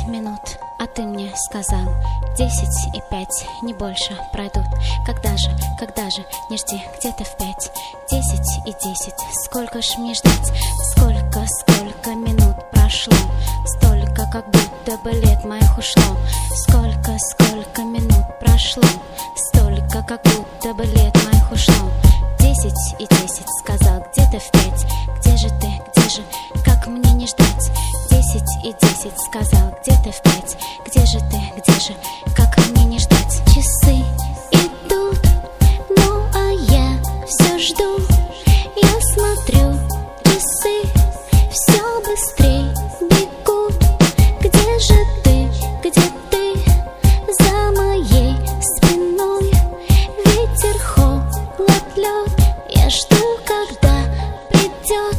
минут, а ты мне сказал 10 и 5, не больше пройдут. Когда же, не жди, где-то в 5, 10 и 10, сколько ж мне ждать? Сколько минут прошло, столько, как будто бы лет моих ушло. Сколько минут прошло, столько, как будто бы лет моих ушло. 10 и 10, сказал где-то в 5, где же ты, где же, как мне не ждать? 10 и 10, сказал где-то в 5, где же ты, где же, как мне не ждать? Часы идут, ну а я все жду. Я смотрю, часы все быстрей бегут. Где же ты, где ты, за моей спиной? Ветер, холод, лед, я жду, когда придет.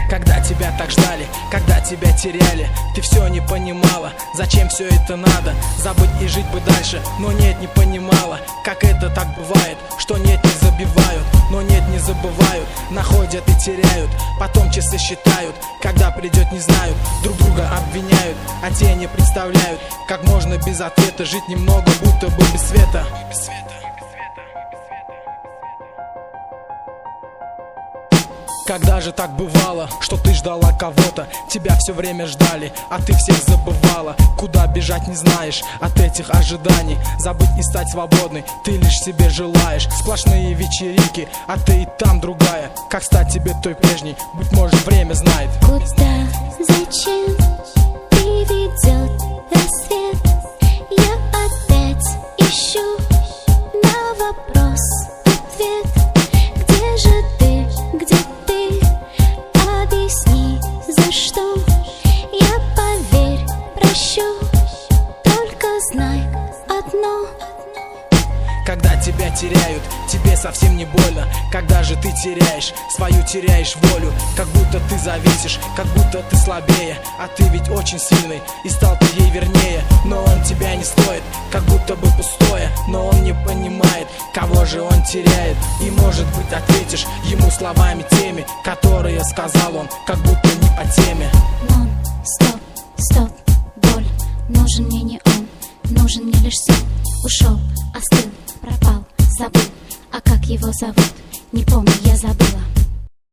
Когда тебя так ждали, когда тебя теряли, ты все не понимала, зачем все это надо. Забыть и жить бы дальше, но нет, не понимала, как это так бывает, что нет, не забивают, но нет, не забывают, находят и теряют, потом часы считают, когда придет, не знают, друг друга обвиняют, а те не представляют, как можно без ответа жить немного, будто бы без света. Когда же так бывало, что ты ждала кого-то, тебя все время ждали, а ты всех забывала? Куда бежать не знаешь от этих ожиданий, забыть и стать свободной ты лишь себе желаешь. Сплошные вечеринки, а ты и там другая, как стать тебе той прежней, быть может время знает. Куда, зачем приведет рассвет? Я опять ищу на вопрос ответ. Где же ты, где ты? Объясни, за что? Я, поверь, прощу, только знай одно. Когда тебя теряют, тебе совсем не больно. Когда же ты теряешь свою, теряешь волю, как будто ты зависишь, как будто ты слабее, а ты ведь очень сильный, и стал ты ей вернее. Но он тебя не стоит, как будто бы пустое, но он не понимает, кого же он теряет. И может быть ответишь ему словами теми, которые сказал он, как будто не по теме. Стоп, боль, нужен мне не он, нужен мне лишь сон. Ушел, остыл, пропал, забыл, а как его зовут, не помню, я забыла.